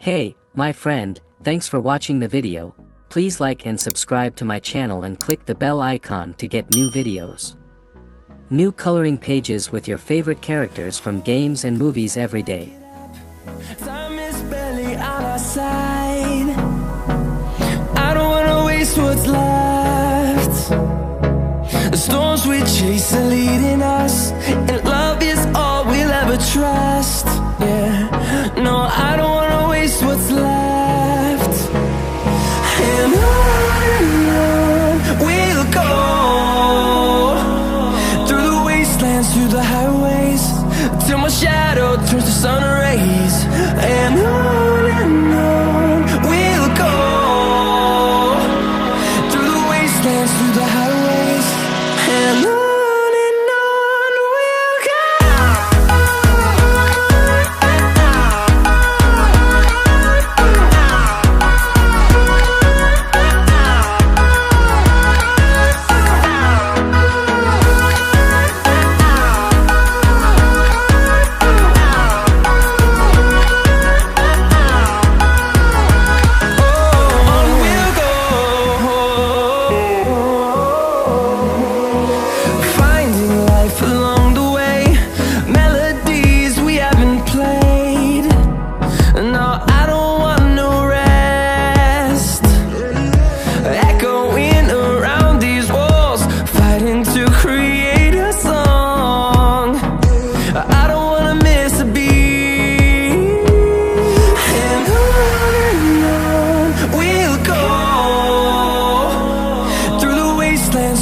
Hey, my friend, thanks for watching the video. Please like and subscribe to my channel and click the bell icon to get new videos. New coloring pages with your favorite characters from games and movies every day. Time is barely on our side. I don't wanna waste what's left. The storms we chase are leading us, and love is all we'll ever trust. Yeah, no, I don't wanna waste what's left. And on we'll go, through the wastelands, through the highways, till my shadow turns to sun rays. And on we'll go, through the wastelands, through the highways, and on.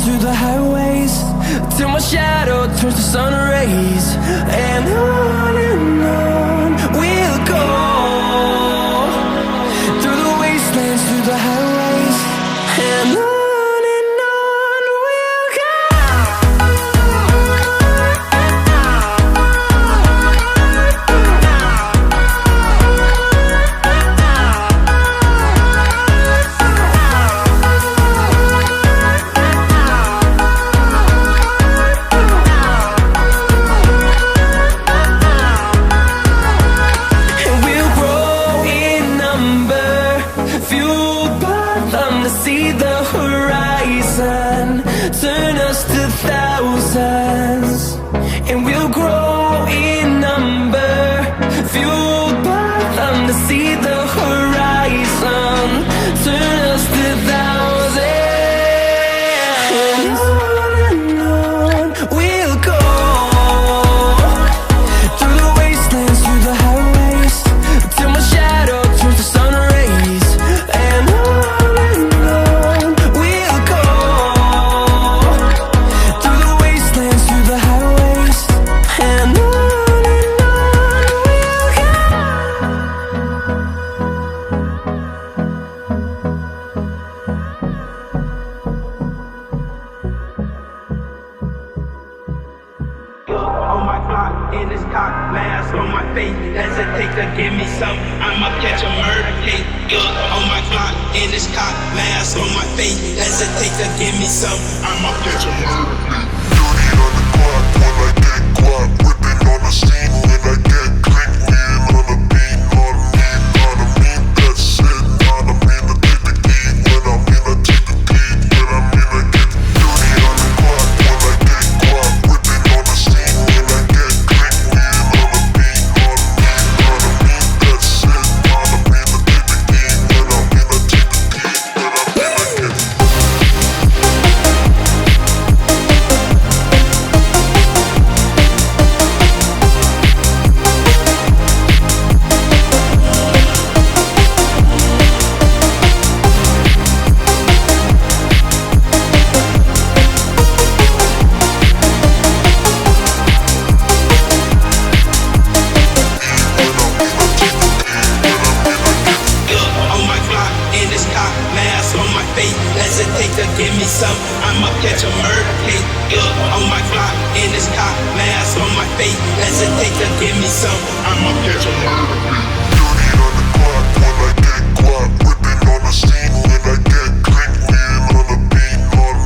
Through the highways, till my shadow turns to sun rays. And on we'll go, through the wastelands, through the highways, and on. See the horizon turn us to thousands, and we'll grow in number, fueled by them to see the horizon turn us to thousands. And on we'll go, through the wastelands, through the highways, till my shadow turns to sun rays. And in this cock mask on my face, hesitate to give me some, I'ma catch a murder case. On my block, in this cock mask on my face, hesitate to give me some, I'ma catch a murder case. Dirty on the clock when I get guap, whipping on the scene when I get click, lean on the beat, on me, that's it, on me, I take the key, when I'm in, I take the key, when I'm in, I get dirty on the clock when I get guap, whipping on the scene when I get click, lean on the beat, on me, that's it, on me, I take the key, when I'm in, I take the key, when I'm in, I get hesitate to give me some, I'ma catch a murder case. On my block, in this cock mask on my face, hesitate to give me some, I'ma catch a murder case. dirty on the clock when I get guap, whipping on the scene when I get click, lean on the beat, on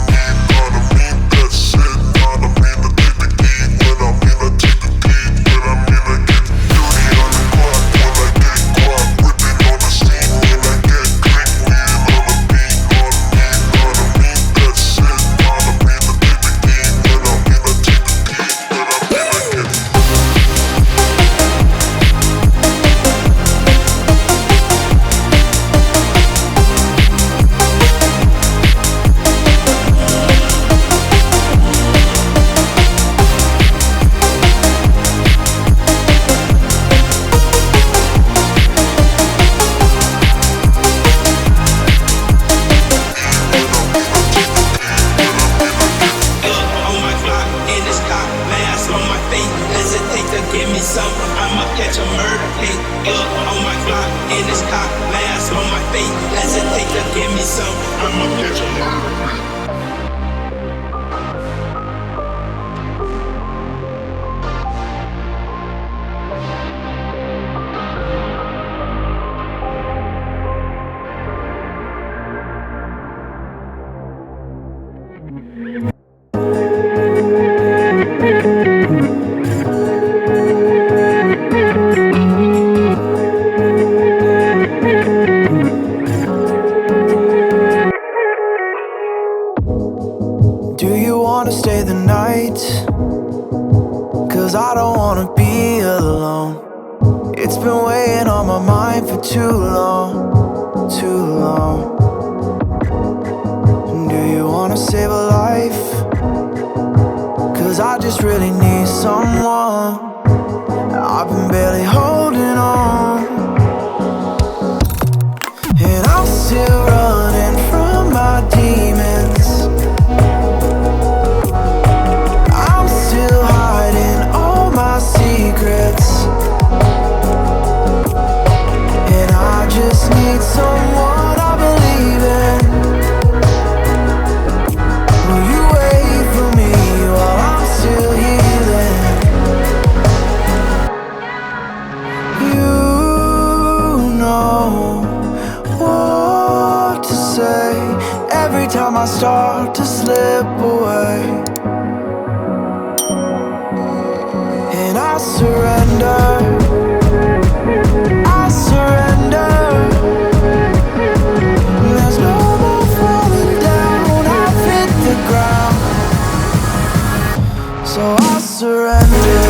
me, that's it, on me, I take the key, when I'm in, I take the key, when I'm in, I get dirty on the clock when I get guap, whipping on in this cock mask on my face. Hesitate to give me some, I'ma catch a murder. Do you wanna stay the night? 'Cause I don't wanna be alone. It's been weighing on my mind for too long, too long. Do you wanna save a life? 'Cause I just really need someone. I've been barely holding on, and I'm still running from my demons. I'm still hiding all my secrets, and I just need someone I believe in. Will you wait for me while I'm still healing? You know what to say every time I start to slip away, and I surrender. I surrender. There's no more falling down. I've hit the ground, so I surrender.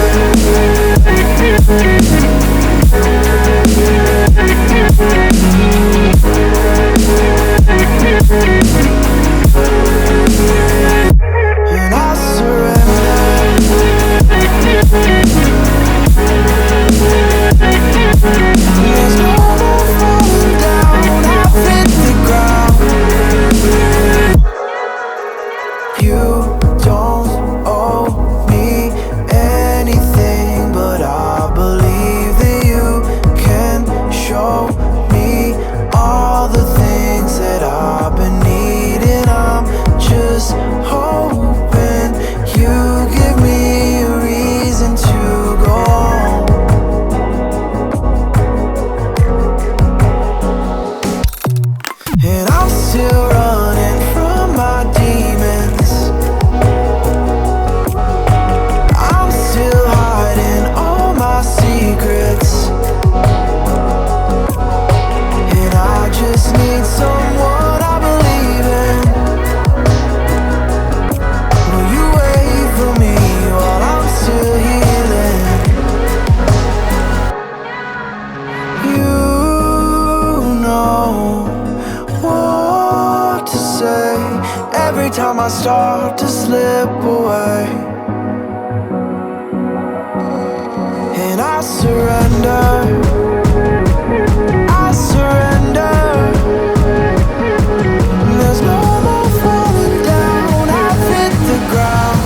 And I surrender. There's no more falling down. I've hit the ground. You don't owe me anything, but I believe that you can show me all the things that I've been needing. I'm just hoping you give me a reason to go on. And I'm still running from my demons. I'm still hiding all my secrets, and I just need someone I believe in. Will you wait for me while I'm still healing? You know what to say every time I start to slip away, and I surrender. I surrender. There's no more falling down. I've hit the ground,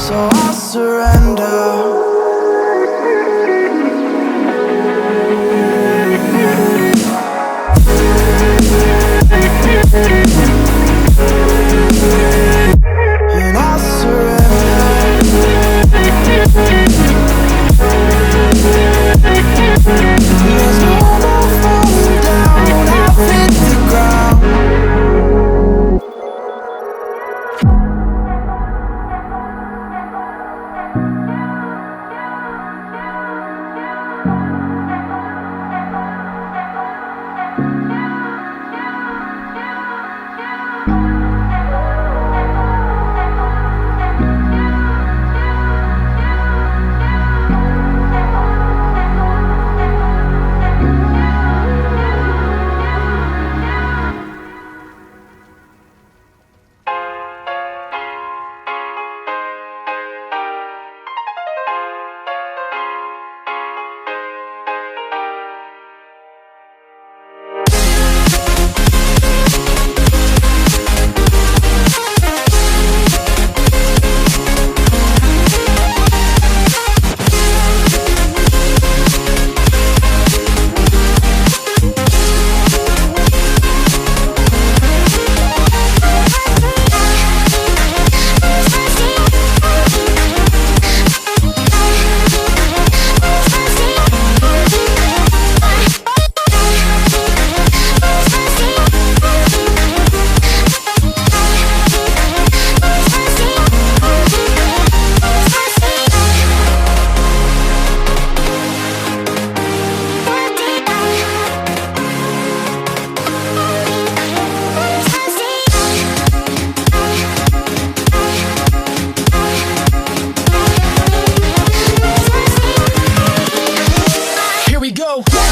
so I surrender. And I go.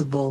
Invincible.